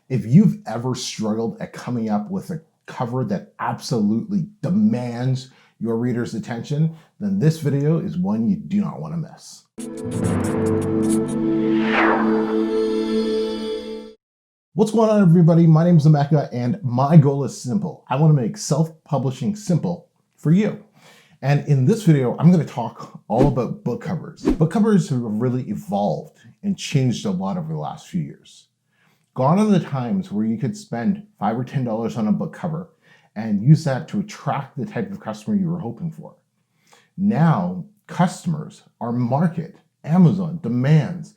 If you've ever struggled at coming up with a cover that absolutely demands your reader's attention, then this video is one you do not want to miss. What's going on, everybody? My name is Emeka, and my goal is simple. I want to make self-publishing simple for you. And in this video, I'm going to talk all about book covers. Book covers have really evolved and changed a lot over the last few years. Gone are the times where you could spend $5 or $10 on a book cover and use that to attract the type of customer you were hoping for. Now, customers, our market, Amazon demands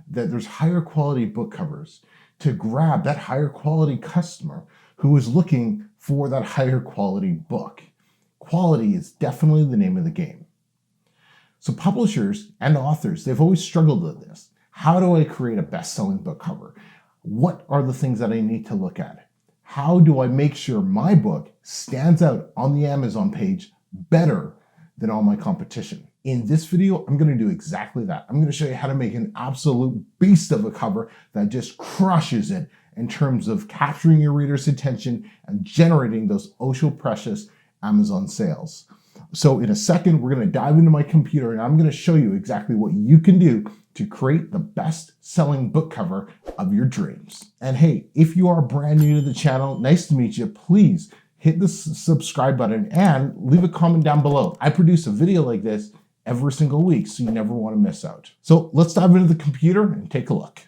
that there's higher quality book covers to grab that higher quality customer who is looking for that higher quality book. Quality is definitely the name of the game. So publishers and authors, they've always struggled with this. How do I create a best-selling book cover? What are the things that I need to look at? How do I make sure my book stands out on the Amazon page better than all my competition? In this video, I'm going to do exactly that. I'm going to show you how to make an absolute beast of a cover that just crushes it in terms of capturing your reader's attention and generating those precious Amazon sales. So in a second, we're going to dive into my computer and I'm going to show you exactly what you can do to create the best-selling book cover of your dreams. And hey, if you are brand new to the channel, nice to meet you. Please hit the subscribe button and leave a comment down below. I produce a video like this every single week, so you never want to miss out. So let's dive into the computer and take a look.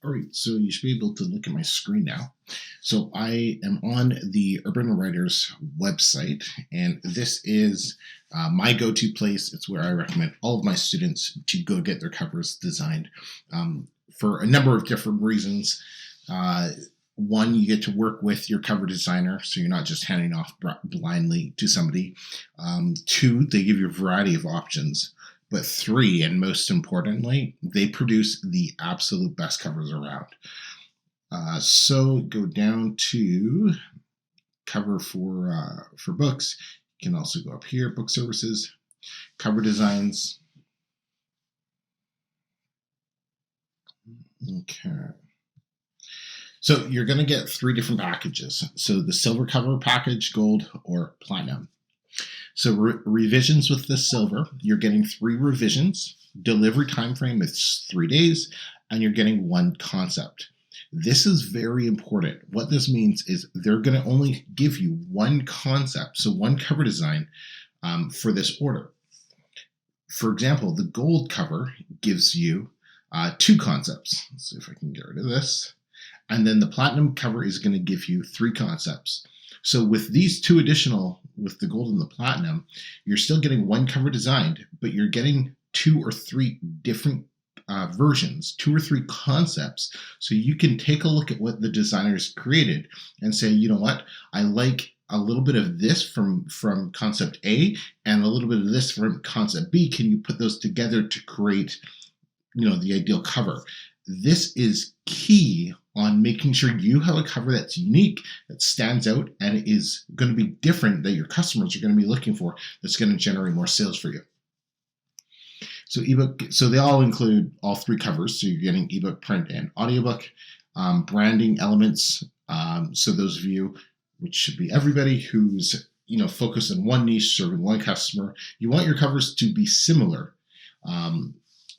All right, so you should be able to look at my screen now. So I am on the Urban Writers website, and this is my go-to place. It's where I recommend all of my students to go get their covers designed for a number of different reasons. One, you get to work with your cover designer, so you're not just handing off blindly to somebody. Two, they give you a variety of options. But three, and most importantly, they produce the absolute best covers around. So go down to cover for books. You can also go up here, book services, cover designs. Okay. So you're going to get three different packages. So the silver cover package, gold, or platinum. So revisions with the silver, you're getting 3 revisions. Delivery time frame is 3 days, and you're getting 1 concept. This is very important. What this means is they're going to only give you 1 concept, so 1 cover design for this order. For example, the gold cover gives you 2 concepts. Let's see if I can get rid of this. And then the platinum cover is going to give you 3 concepts. So with these 2 additional, with the gold and the platinum, you're still getting 1 cover designed, but you're getting 2 or 3 different versions, 2 or 3 concepts. So you can take a look at what the designers created and say, you know what, I like a little bit of this from concept A and a little bit of this from concept B. Can you put those together to create, the ideal cover? This is key on making sure you have a cover that's unique, that stands out, and is going to be different, that your customers are going to be looking for, that's going to generate more sales for you. So ebook, so they all include all 3 covers. So you're getting ebook, print, and audiobook, branding elements. So those of you, which should be everybody who's focused on one niche, serving one customer, you want your covers to be similar.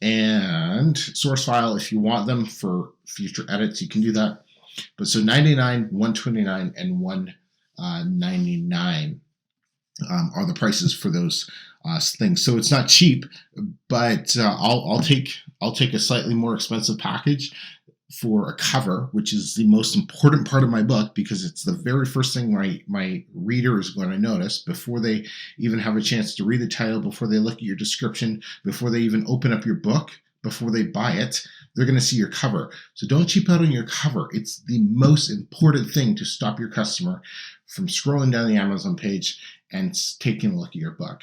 And source file, if you want them for future edits, you can do that. But so $99, $129, and $199 are the prices for those things. So it's not cheap, but I'll take a slightly more expensive package for a cover, which is the most important part of my book, because it's the very first thing my reader is going to notice before they even have a chance to read the title, before they look at your description, before they even open up your book, before they buy it. They're going to see your cover. So don't cheap out on your cover. It's the most important thing to stop your customer from scrolling down the Amazon page and taking a look at your book.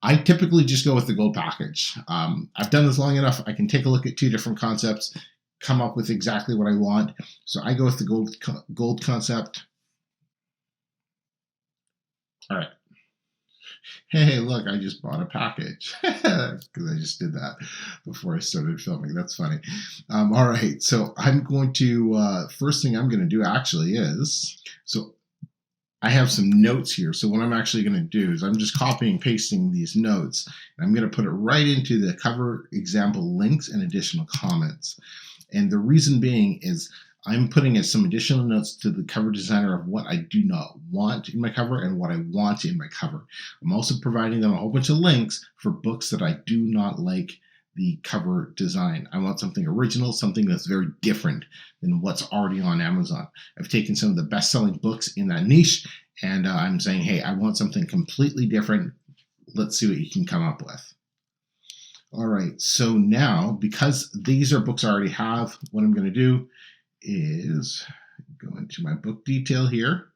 I typically just go with the gold package. I've done this long enough. I can take a look at 2 different concepts, come up with exactly what I want. So I go with the gold concept. All right. Hey, look, I just bought a package because I just did that before I started filming. That's funny. All right, so I'm going to, first thing I'm going to do actually is, so I have some notes here. So what I'm actually going to do is I'm just copying and pasting these notes. And I'm going to put it right into the cover example links and additional comments. And the reason being is I'm putting in some additional notes to the cover designer of what I do not want in my cover and what I want in my cover. I'm also providing them a whole bunch of links for books that I do not like the cover design. I want something original, something that's very different than what's already on Amazon. I've taken some of the best-selling books in that niche, and I'm saying, hey, I want something completely different. Let's see what you can come up with. All right, so now, because these are books I already have, what I'm going to do is go into my book detail here.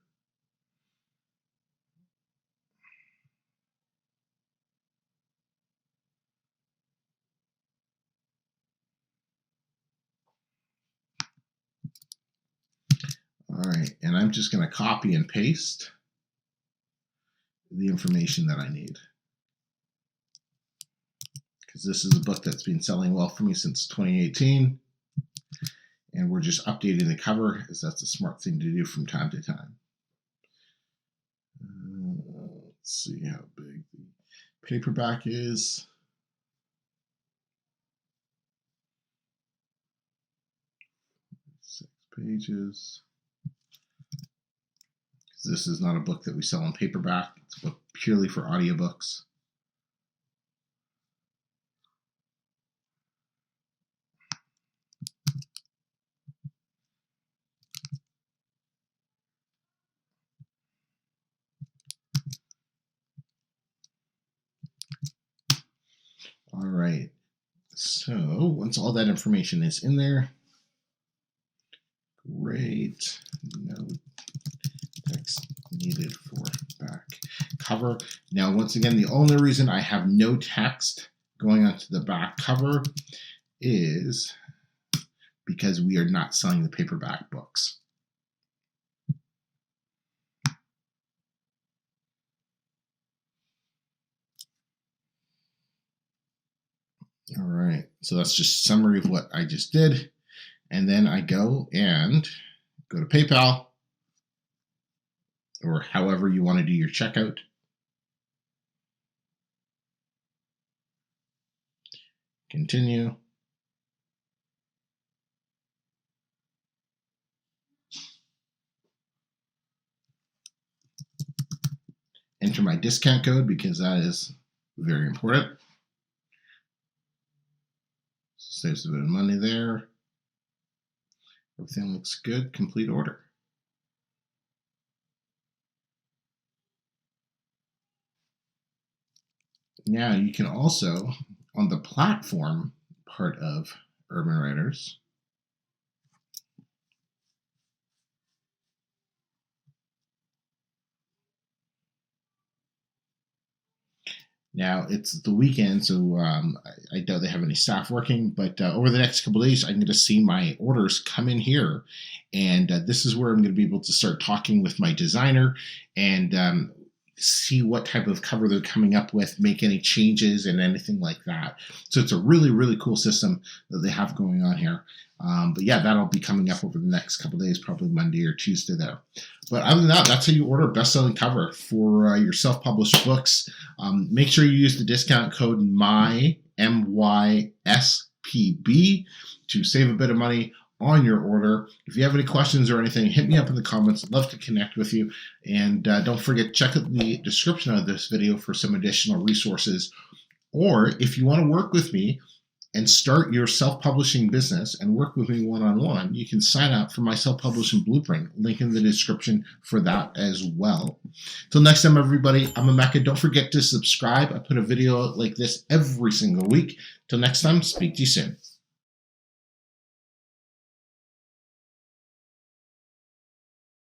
All right, and I'm just going to copy and paste the information that I need, because this is a book that's been selling well for me since 2018, and we're just updating the cover, as that's a smart thing to do from time to time. Let's see how big the paperback is. Pages. This is not a book that we sell in paperback. It's a book purely for audiobooks. All right. So once all that information is in there, great. No text needed for back cover. Now, once again, the only reason I have no text going onto the back cover is because we are not selling the paperback books. All right, so that's just a summary of what I just did. And then I go to PayPal, or however you want to do your checkout. Continue. Enter my discount code because that is very important. Saves a bit of money there. Everything looks good. Complete order. Now you can also, on the platform part of Urban Writers, now it's the weekend, so I doubt they have any staff working, but over the next couple of days, I'm going to see my orders come in here, and this is where I'm going to be able to start talking with my designer and see what type of cover they're coming up with, make any changes and anything like that. So it's a really, really cool system that they have going on here. But yeah, that'll be coming up over the next couple of days, probably Monday or Tuesday there. But other than that, that's how you order a best-selling cover for your self-published books. Make sure you use the discount code MYSPB to save a bit of money on your order. If you have any questions or anything, hit me up in the comments. I'd love to connect with you. And don't forget, check out the description of this video for some additional resources. Or if you want to work with me and start your self-publishing business and work with me one-on-one, you can sign up for my self-publishing blueprint. Link in the description for that as well. Till next time, everybody, I'm Emeka. Don't forget to subscribe. I put a video like this every single week. Till next time, speak to you soon.